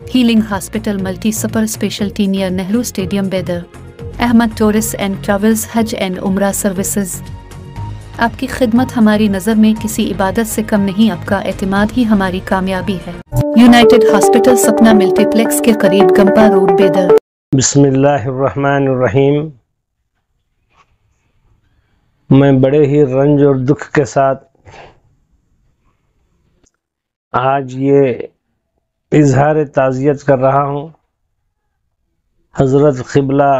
Healing Hospital Multi Super Specialty near Nehru Stadium Bedar. Ahmad Tourist and Travels Hajj and Umrah Services. आपकी खिदमत हमारी नज़र में किसी इबादत से कम नहीं, आपका एतमाद ही हमारी कामयाबी है। यूनाइटेड हॉस्पिटल सपना मल्टीप्लेक्स के करीब गंपा रोड बेदर। बिस्मिल्लाहिर्रहमानिर्रहीम। मैं बड़े ही रंज और दुख के साथ आज ये इजहार ताज़ियत कर रहा हूँ। हज़रत क़िबला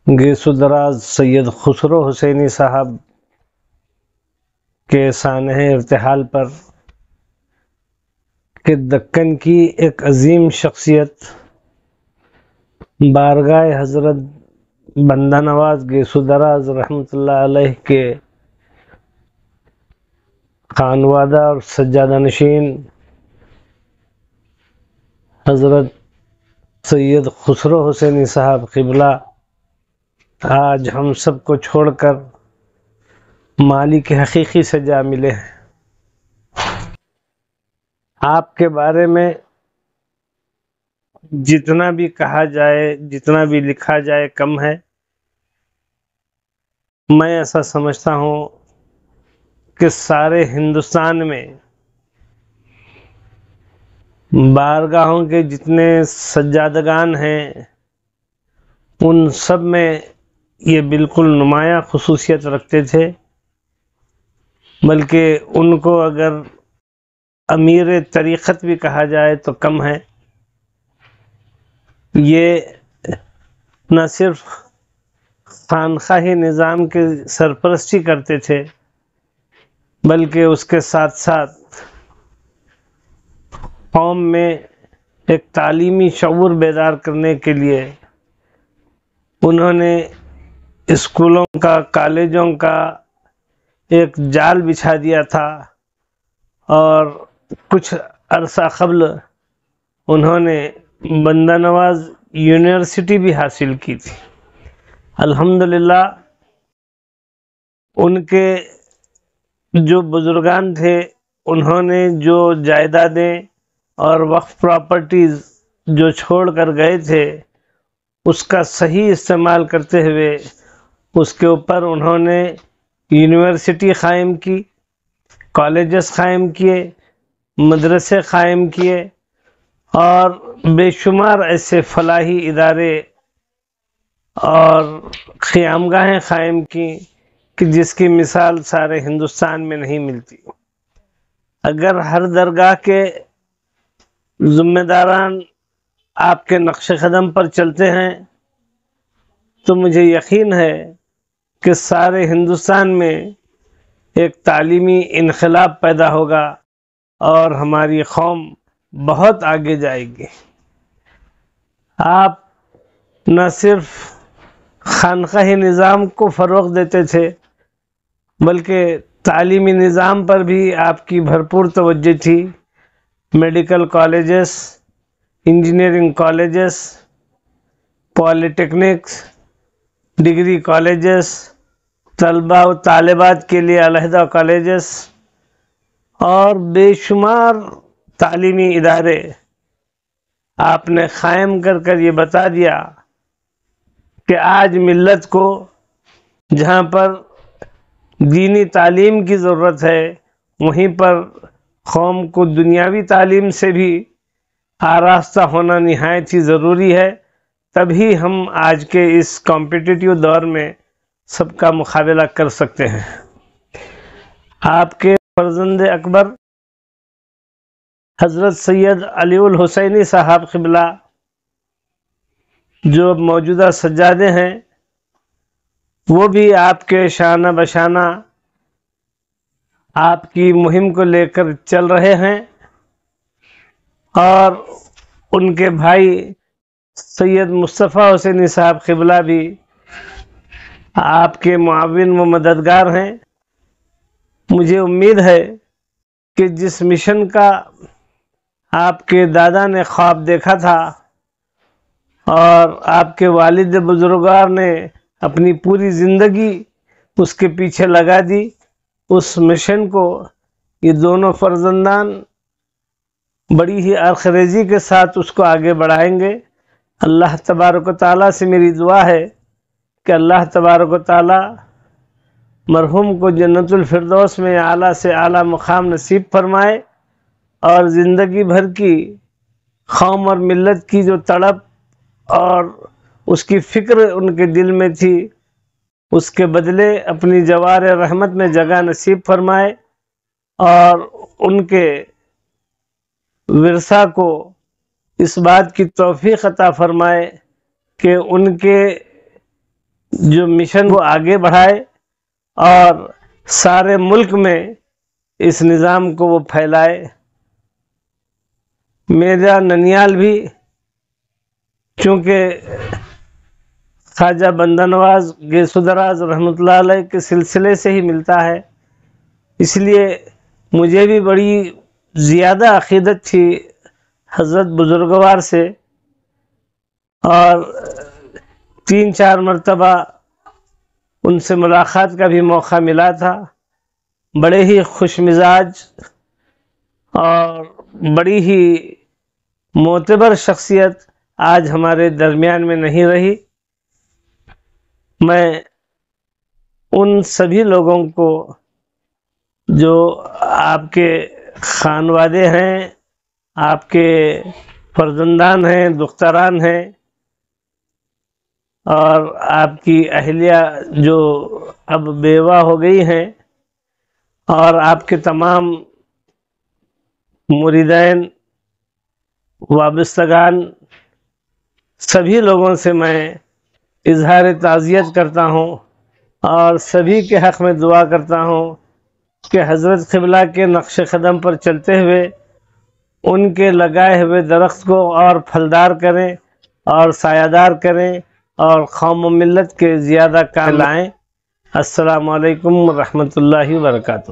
गेसुदराज सैयद खुसरो हुसैनी साहब के सानह इर्तिहाल पर कि दक्कन की एक अजीम शख्सियत बारगाह हज़रत बंदा नवाज गेसुदराज रहमतुल्लाह अलैह के खानवादा और सज्जादा नशीन हज़रत सैयद खुसरो हुसैनी साहब क़िबला आज हम सब को छोड़कर मालिक हकीकी से जा मिले हैं। आपके बारे में जितना भी कहा जाए, जितना भी लिखा जाए कम है। मैं ऐसा समझता हूँ कि सारे हिंदुस्तान में बारगाहों के जितने सज्जादगान हैं उन सब में ये बिल्कुल नुमाया खुसूसियत रखते थे, बल्कि उनको अगर अमीर तरीक़त भी कहा जाए तो कम है। ये न सिर्फ खानखाही निज़ाम के सरपरस्ती करते थे, बल्कि उसके साथ साथ कौम में एक तालीमी शऊर बेदार करने के लिए उन्होंने स्कूलों का, कॉलेजों का एक जाल बिछा दिया था और कुछ अरसा क़ब्ल उन्होंने बंदा नवाज यूनिवर्सिटी भी हासिल की थी। अल्हम्दुलिल्लाह उनके जो बुज़ुर्गान थे उन्होंने जो जायदादें और वक्फ प्रॉपर्टीज़ जो छोड़ कर गए थे उसका सही इस्तेमाल करते हुए उसके ऊपर उन्होंने यूनिवर्सिटी क़ायम की, कॉलेजेस क़ायम किए, मदरसे क़ायम किए और बेशुमार ऐसे फलाही इदारे और क़ियामगाहें क़ायम की कि जिसकी मिसाल सारे हिंदुस्तान में नहीं मिलती। अगर हर दरगाह के ज़िम्मेदारान आपके नक्श क़दम पर चलते हैं तो मुझे यकीन है कि सारे हिंदुस्तान में एक तालीमी इनक़िलाब पैदा होगा और हमारी कौम बहुत आगे जाएगी। आप न सिर्फ खानकाही निज़ाम को फ़रोग़ देते थे, बल्कि तालीमी निज़ाम पर भी आपकी भरपूर तवज्जो थी। Medical colleges, engineering colleges, polytechnics, degree colleges, तलबा व तालिबात के लिए अलहदा कॉलेजेस और बेशुमार तालीमी इदारे आपने क़ायम कर ये बता दिया कि आज मिल्लत को जहाँ पर दीनी तालीम की ज़रूरत है, वहीं पर कौम को दुनियावी तालीम से भी आरास्ता होना निहायत ही ज़रूरी है। तभी हम आज के इस कॉम्पिटिटिव दौर में सबका मुकाबला कर सकते हैं। आपके फर्जंद अकबर हज़रत सैयद अलीउल हुसैनी साहब क़िबला जो मौजूदा सज्जादे हैं वो भी आपके शाना बशाना आपकी मुहिम को लेकर चल रहे हैं और उनके भाई सैयद मुस्तफ़ा हुसैनी साहब क़िबला भी आपके मुआविन व मददगार हैं। मुझे उम्मीद है कि जिस मिशन का आपके दादा ने ख्वाब देखा था और आपके वालिद बुजुर्गार ने अपनी पूरी ज़िंदगी उसके पीछे लगा दी, उस मिशन को ये दोनों फर्जंदान بڑی ہی عرقریزی کے ساتھ اس کو آگے بڑھائیں گے۔ اللہ تبارک و تعالیٰ سے میری دعا ہے کہ اللہ تبارک و تعالیٰ مرحوم کو جنت الفردوس میں اعلیٰ سے اعلیٰ مقام نصیب فرمائے، اور زندگی بھر کی قوم اور ملت کی جو تڑپ اور اس کی فکر ان کے دل میں تھی، اس کے بدلے اپنی جوار رحمت میں جگہ نصیب فرمائے، اور ان کے ورثہ کو اس بات کی توفیق عطا فرمائے کہ ان کے جو مشن کو آگے بڑھائے اور سارے ملک میں اس نظام کو وہ پھیلائے۔ میرا ننیال بھی چونکہ خواجہ بندہ نواز گیسو دراز رحمۃ اللہ علیہ کے سلسلے سے ہی ملتا ہے، اس لیے مجھے بھی بڑی زیادہ عقیدت تھی حضرت بزرگوار سے، اور 3-4 مرتبہ ان سے ملاقات کا بھی موقع ملا تھا۔ بڑے ہی خوش مزاج اور بڑی ہی معتبر شخصیت آج ہمارے درمیان میں نہیں رہی۔ میں ان سبھی لوگوں کو جو آپ کے خانوادے ہیں، آپ کے فرزندان ہیں، دختران ہیں، اور آپ کی اہلیہ جو اب بیوہ ہو گئی ہیں، اور آپ کے تمام مریدین وابستگان، سبھی لوگوں سے میں اظہار تعزیت کرتا ہوں، اور سبھی کے حق میں دعا کرتا ہوں کہ حضرت قبلہ کے نقش قدم پر چلتے ہوئے ان کے لگائے ہوئے درخت کو اور پھلدار کریں اور سایہ دار کریں، اور قوم و ملت کے زیادہ کام لائیں۔ السلام علیکم ورحمۃ اللہ وبرکاتہ۔